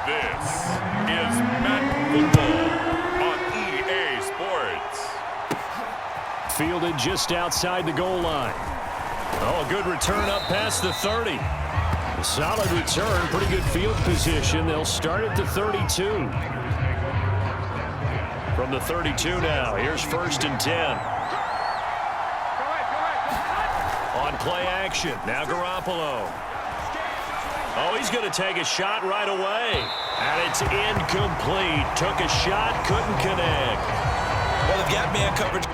This is Madden Football on EA Sports. Fielded just outside the goal line. Oh, a good return up past the 30. A solid return, pretty good field position. They'll start at the 32. From the 32 now, here's 1st and 10. On play action, now Garoppolo. Oh, he's going to take a shot right away. And it's incomplete. Took a shot, couldn't connect. Well, the gap man coverage.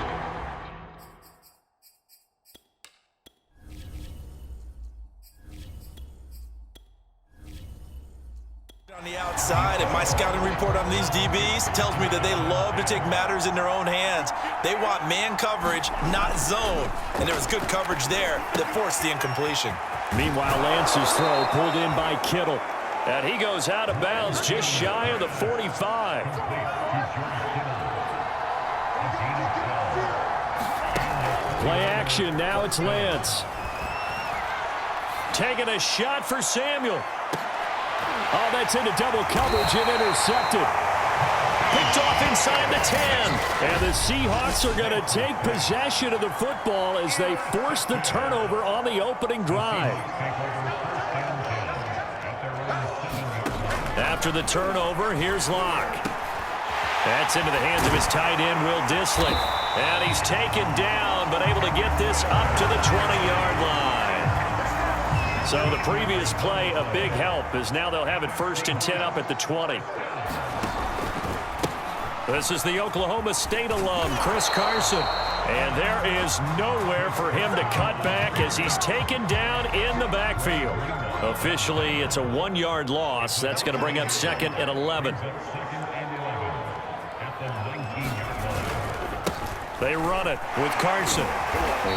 On the outside, and my scouting report on these DBs tells me that they love to take matters in their own hands. They want man coverage, not zone. And there was good coverage there that forced the incompletion. Meanwhile, Lance's throw pulled in by Kittle. And he goes out of bounds just shy of the 45. Play action, now it's Lance. Taking a shot for Samuel. Oh, that's into double coverage and intercepted. Picked off inside the 10. And the Seahawks are going to take possession of the football as they force the turnover on the opening drive. After the turnover, here's Locke. That's into the hands of his tight end, Will Dissly. And he's taken down, but able to get this up to the 20-yard line. So the previous play, a big help, as now they'll have it 1st and 10 up at the 20. This is the Oklahoma State alum, Chris Carson. And there is nowhere for him to cut back as he's taken down in the backfield. Officially, it's a 1-yard loss. That's going to bring up 2nd and 11. They run it with Carson.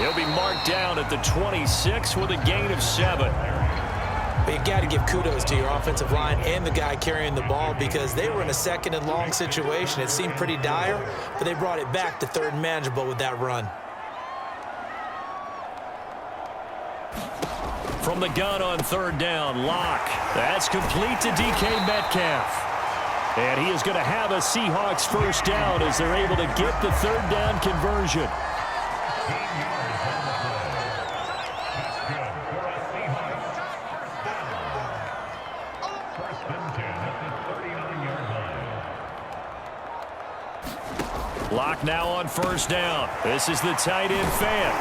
He'll be marked down at the 26 with a gain of 7. But you got to give kudos to your offensive line and the guy carrying the ball because they were in a 2nd and long situation. It seemed pretty dire, but they brought it back to 3rd and manageable with that run. From the gun on 3rd down, Locke. That's complete to DK Metcalf. And he is going to have a Seahawks 1st down as they're able to get the 3rd down conversion. Locke now on 1st down. This is the tight end Fan.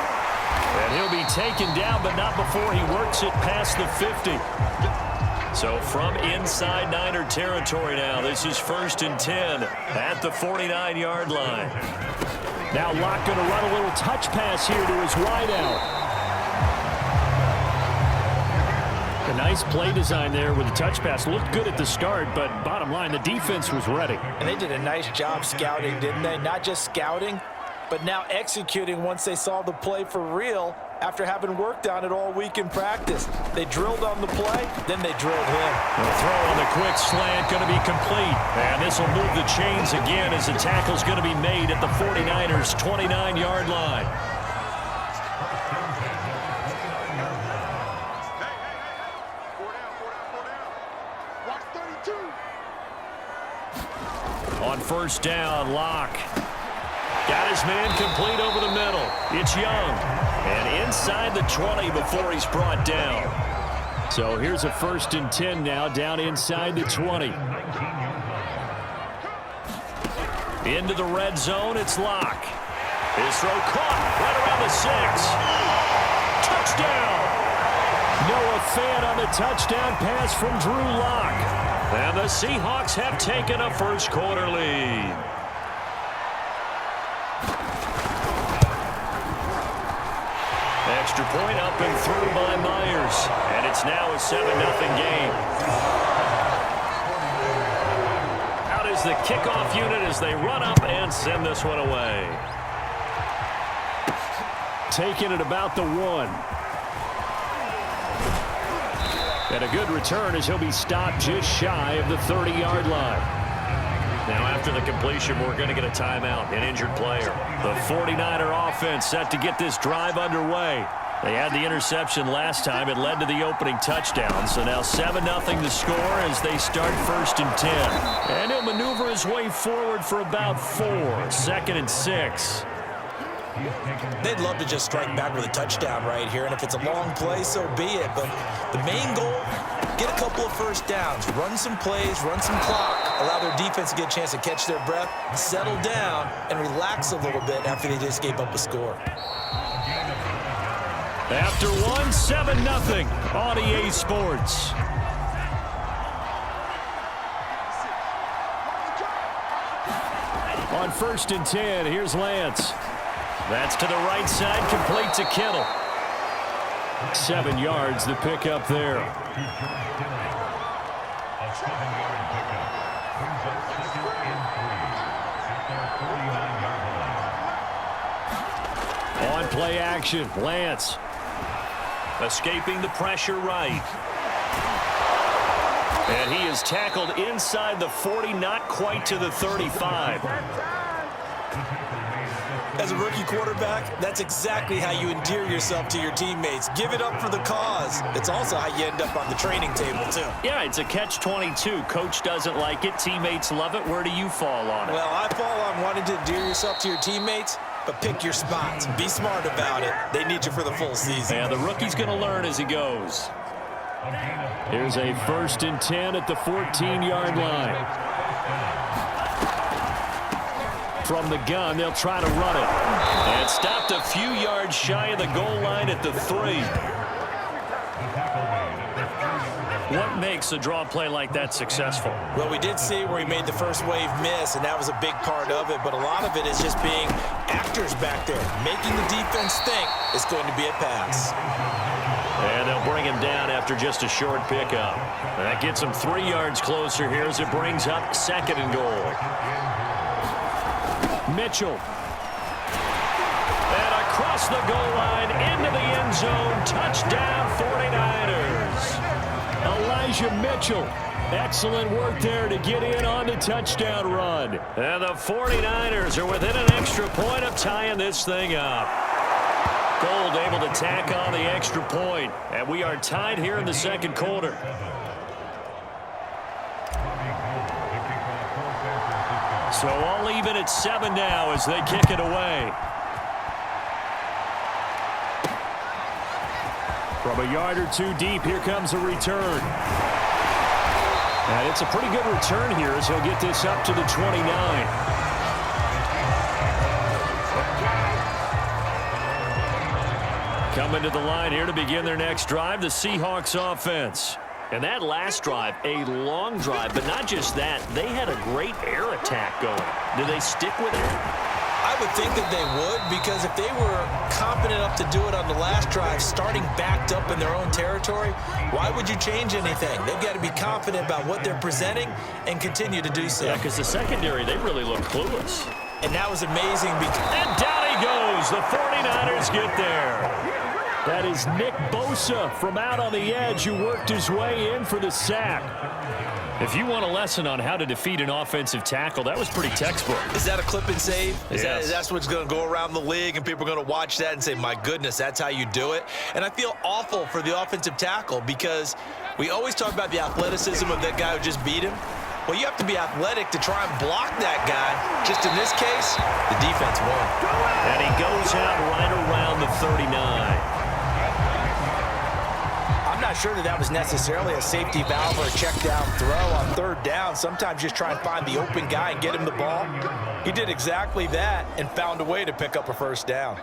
And he'll be taken down, but not before he works it past the 50. So from inside Niner territory now, this is 1st and 10 at the 49-yard line. Now Locke going to run a little touch pass here to his wideout. A nice play design there with the touch pass. Looked good at the start, but bottom line, the defense was ready. And they did a nice job scouting, didn't they? Not just scouting, but now executing once they saw the play for real after having worked on it all week in practice. They drilled on the play, then they drilled him. The throw on the quick slant going to be complete. And this will move the chains again as the tackle's going to be made at the 49ers' 29-yard line. On 1st down, Locke. Got his man complete over the middle. It's Young. And inside the 20 before he's brought down. So here's a 1st and 10 now, down inside the 20. Into the red zone, it's Locke. His throw caught right around the 6. Touchdown! Noah Fant on the touchdown pass from Drew Lock. And the Seahawks have taken a 1st quarter lead. Extra point up and through by Myers. And it's now a 7-0 game. Out is the kickoff unit as they run up and send this one away. Taking it about the 1. And a good return as he'll be stopped just shy of the 30-yard line. Now after the completion, we're going to get a timeout, an injured player. The 49er offense set to get this drive underway. They had the interception last time. It led to the opening touchdown. So now 7-0 the score as they start 1st and 10. And he'll maneuver his way forward for about 4. 2nd and 6. They'd love to just strike back with a touchdown right here, and if it's a long play, so be it. But the main goal, get a couple of first downs, run some plays, run some clock, allow their defense to get a chance to catch their breath, settle down, and relax a little bit after they just gave up a score. After 1, 7-0 on EA Sports. On 1st and 10, here's Lance. That's to the right side, complete to Kittle. 7 yards, the pickup there. On play action, Lance. Escaping the pressure right. And he is tackled inside the 40, not quite to the 35. As a rookie quarterback, that's exactly how you endear yourself to your teammates. Give it up for the cause. It's also how you end up on the training table, too. Yeah, it's a catch-22. Coach doesn't like it. Teammates love it. Where do you fall on it? Well, I fall on wanting to endear yourself to your teammates, but pick your spots. Be smart about it. They need you for the full season. Yeah, the rookie's going to learn as he goes. Here's a 1st and 10 at the 14-yard line. From the gun, they'll try to run it. And stopped a few yards shy of the goal line at the 3. What makes a draw play like that successful? Well, we did see where he made the first wave miss, and that was a big part of it. But a lot of it is just being actors back there, making the defense think it's going to be a pass. And they'll bring him down after just a short pickup. And that gets him 3 yards closer here as it brings up 2nd and goal. Mitchell. And across the goal line into the end zone. Touchdown 49ers. Elijah Mitchell. Excellent work there to get in on the touchdown run. And the 49ers are within an extra point of tying this thing up. Gold able to tack on the extra point. And we are tied here in the 2nd quarter. So all even at 7 now as they kick it away. From a yard or 2 deep, here comes a return. And it's a pretty good return here as he'll get this up to the 29. Coming to the line here to begin their next drive, the Seahawks offense. And that last drive, a long drive, but not just that. They had a great air attack going. Do they stick with it? I would think that they would, because if they were confident enough to do it on the last drive, starting backed up in their own territory, why would you change anything? They've got to be confident about what they're presenting and continue to do so. Yeah, because the secondary, they really look clueless. And that was amazing. And down he goes. The 49ers get there. That is Nick Bosa from out on the edge who worked his way in for the sack. If you want a lesson on how to defeat an offensive tackle, that was pretty textbook. Is that a clip and save? Yes. That's what's going to go around the league, and people are going to watch that and say, my goodness, that's how you do it? And I feel awful for the offensive tackle because we always talk about the athleticism of that guy who just beat him. Well, you have to be athletic to try and block that guy. Just in this case, the defense won. And he goes out right around the 39. I'm not sure that was necessarily a safety valve or a check down throw on 3rd down. Sometimes just try and find the open guy and get him the ball. He did exactly that and found a way to pick up a 1st down.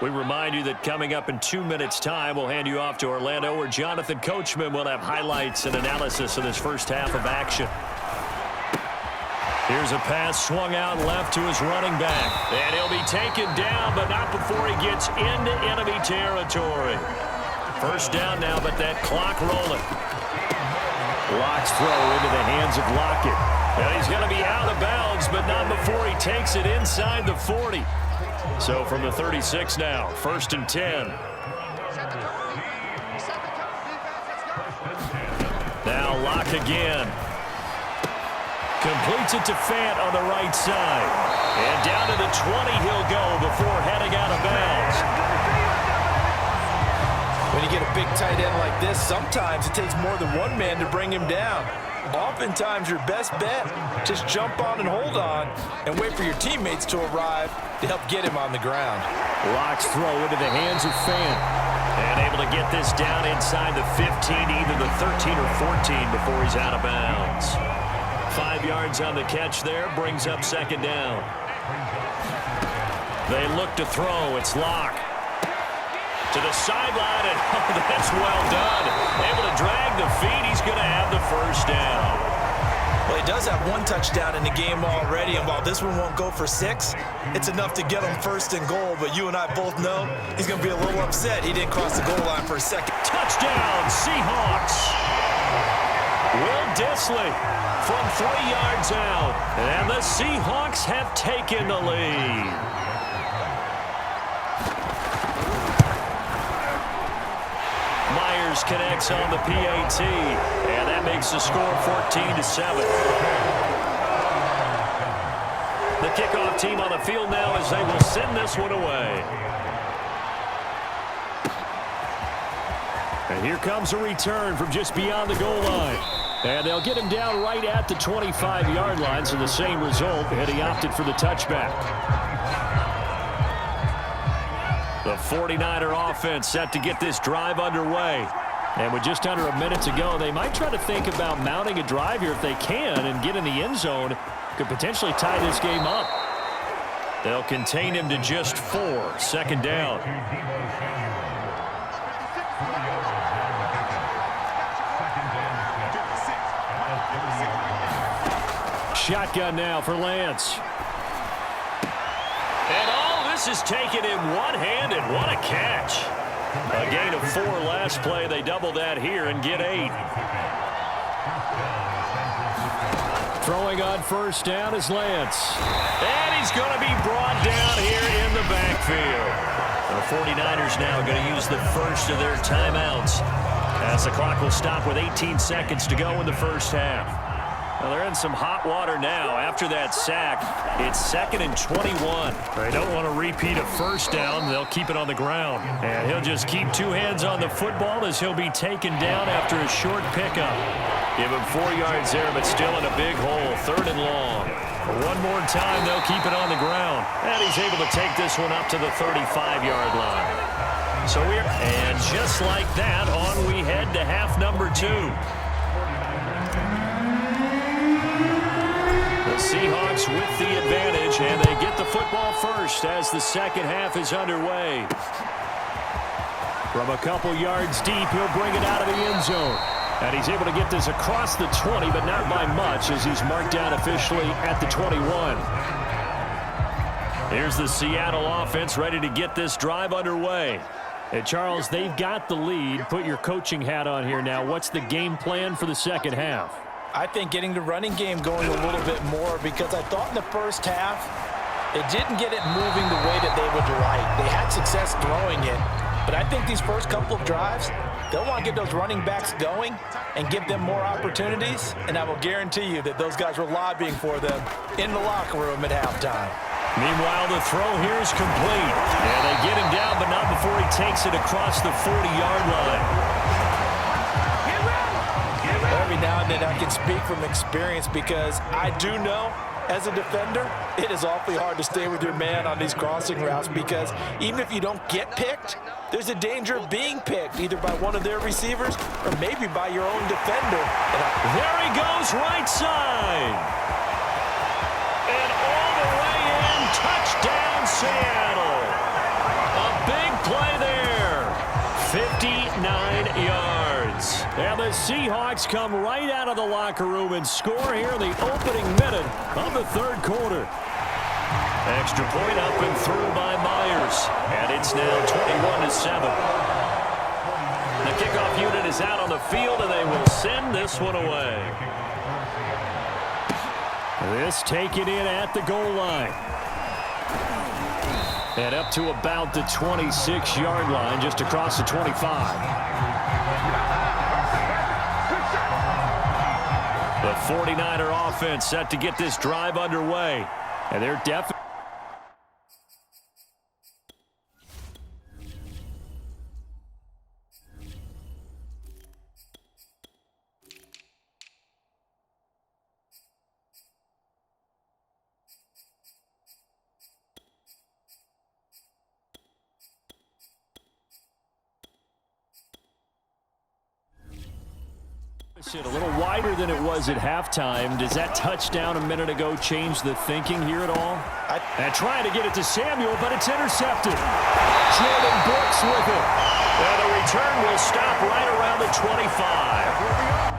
We remind you that coming up in 2 minutes' time, we'll hand you off to Orlando, where Jonathan Coachman will have highlights and analysis of this first half of action. Here's a pass swung out left to his running back. And he'll be taken down, but not before he gets into enemy territory. 1st down now, but that clock rolling. Locke's throw into the hands of Lockett. And he's going to be out of bounds, but not before he takes it inside the 40. So from the 36 now, 1st and 10. Now Locke again. Completes it to Fant on the right side. And down to the 20 he'll go before heading out of bounds. get a big tight end like this, sometimes it takes more than one man to bring him down. Oftentimes, your best bet, just jump on and hold on and wait for your teammates to arrive to help get him on the ground. Lock's throw into the hands of Fan. And able to get this down inside the 15, either the 13 or 14 before he's out of bounds. 5 yards on the catch there, brings up second down. They look to throw. It's Lock. To the sideline, and that's well done. Able to drag the feet. He's going to have the first down. Well, he does have one touchdown in the game already, and while this one won't go for 6, it's enough to get him first and goal. But you and I both know he's going to be a little upset he didn't cross the goal line for a second. Touchdown, Seahawks. Will Dissly from 3 yards out, and the Seahawks have taken the lead. Connects on the PAT, and that makes the score 14-7. The kickoff team on the field now as they will send this one away. And here comes a return from just beyond the goal line. And they'll get him down right at the 25-yard line, so the same result, and he opted for the touchback. The 49er offense set to get this drive underway. And with just under a minute to go, they might try to think about mounting a drive here if they can and get in the end zone. Could potentially tie this game up. They'll contain him to just 4. Second down. Shotgun now for Lance. And all this is taken in one hand, and what a catch. A gain of 4 last play. They double that here and get 8. Throwing on first down is Lance. And he's going to be brought down here in the backfield. The 49ers now going to use the first of their timeouts as the clock will stop with 18 seconds to go in the first half. Well, they're in some hot water now. After that sack, it's 2nd and 21. They don't want to repeat a first down. They'll keep it on the ground. And he'll just keep 2 hands on the football as he'll be taken down after a short pickup. Give him 4 yards there, but still in a big hole. 3rd and long. One more time, they'll keep it on the ground. And he's able to take this one up to the 35-yard line. And just like that, on we head to half number 2. The Seahawks with the advantage, and they get the football first as the second half is underway. From a couple yards deep, he'll bring it out of the end zone. And he's able to get this across the 20, but not by much as he's marked down officially at the 21. Here's the Seattle offense ready to get this drive underway. And Charles, they've got the lead. Put your coaching hat on here now. What's the game plan for the second half? I think getting the running game going a little bit more, because I thought in the first half it didn't get it moving the way that they would like. They had success throwing it, but I think these first couple of drives, they'll want to get those running backs going and give them more opportunities, and I will guarantee you that those guys were lobbying for them in the locker room at halftime. Meanwhile, the throw here is complete. And they get him down, but not before he takes it across the 40-yard line. Every now and then I can speak from experience, because I do know as a defender it is awfully hard to stay with your man on these crossing routes, because even if you don't get picked, there's a danger of being picked either by one of their receivers or maybe by your own defender. There he goes, right side. And all the way in, touchdown Seattle. A big play there. 59 yards. And the Seahawks come right out of the locker room and score here in the opening minute of the 3rd quarter. Extra point up and through by Myers. And it's now 21-7. The kickoff unit is out on the field, and they will send this one away. This taken in at the goal line. And up to about the 26-yard line, just across the 25. The 49er offense set to get this drive underway. And they're definitely... A little wider than it was at halftime. Does that touchdown a minute ago change the thinking here at all? And trying to get it to Samuel, but it's intercepted. Jordan Brooks with it. And the return will stop right around the 25.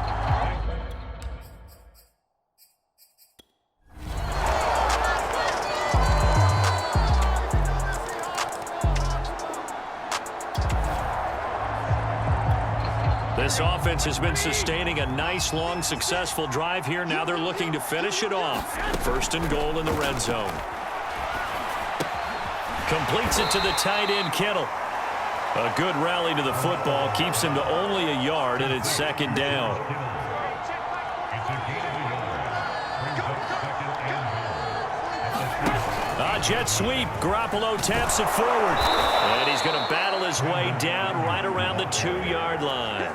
This offense has been sustaining a nice, long, successful drive here. Now they're looking to finish it off. First and goal in the red zone. Completes it to the tight end, Kittle. A good rally to the football keeps him to only a yard, and it's second down. Jet sweep. Garoppolo taps it forward. And he's going to battle his way down right around the 2-yard line.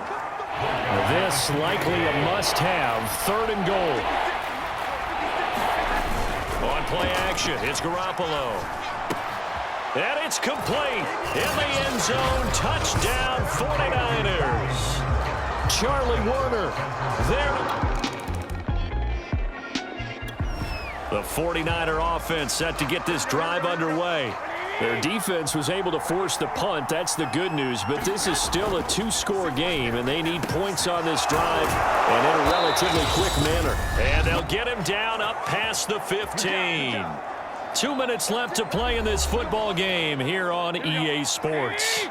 This likely a must-have. Third and goal. On play action, it's Garoppolo. And it's complete. In the end zone, touchdown 49ers. Charlie Warner there. The 49er offense set to get this drive underway. Their defense was able to force the punt. That's the good news. But this is still a 2-score game, and they need points on this drive and in a relatively quick manner. And they'll get him down up past the 15. 2 minutes left to play in this football game here on EA Sports.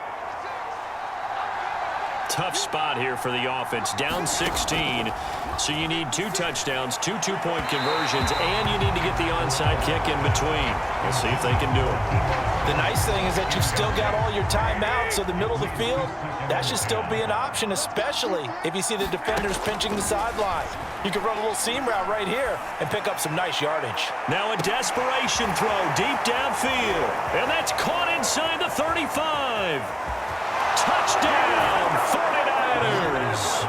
Tough spot here for the offense. Down 16. So you need 2 touchdowns, 2 two-point conversions, and you need to get the onside kick in between. We'll see if they can do it. The nice thing is that you've still got all your timeouts, so the middle of the field, that should still be an option, especially if you see the defenders pinching the sideline. You can run a little seam route right here and pick up some nice yardage. Now a desperation throw deep downfield, and that's caught inside the 35. Touchdown, 49ers.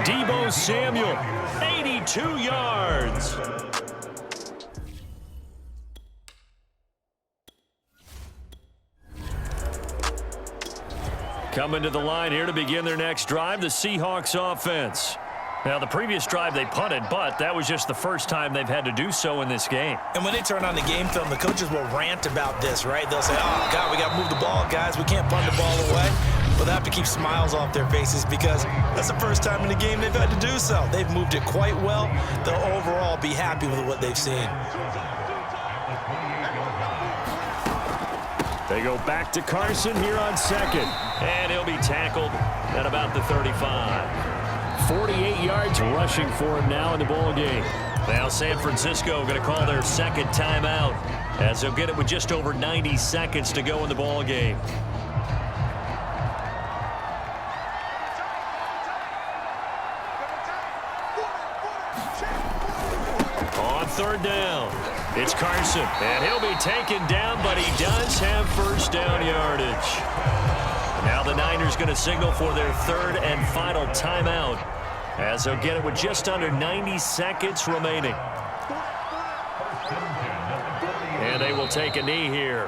Deebo Samuel, 82 yards. Coming to the line here to begin their next drive, the Seahawks offense. Now, the previous drive they punted, but that was just the first time they've had to do so in this game. And when they turn on the game film, the coaches will rant about this, right? They'll say, oh, God, we got to move the ball, guys. We can't punt the ball away. But they have to keep smiles off their faces because that's the first time in the game they've had to do so. They've moved it quite well. They'll overall be happy with what they've seen. They go back to Carson here on second. And he'll be tackled at about the 35. 48 yards rushing for him now in the ball game. Now San Francisco going to call their second timeout as they'll get it with just over 90 seconds to go in the ball game. On third down, it's Carson, and he'll be taken down, but he does have first down yardage. Now the Niners going to signal for their third and final timeout as they'll get it with just under 90 seconds remaining. And they will take a knee here.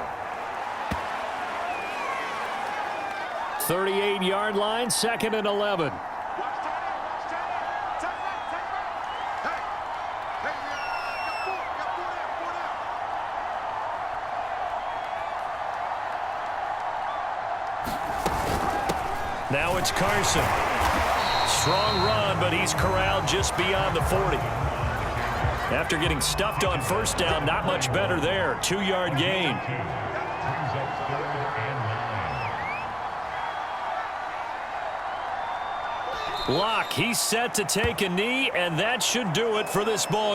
38-yard line, second and 11. Now it's Carson. Strong run, but he's corralled just beyond the 40. After getting stuffed on first down, not much better there. 2-yard gain. Locke, he's set to take a knee, and that should do it for this ball.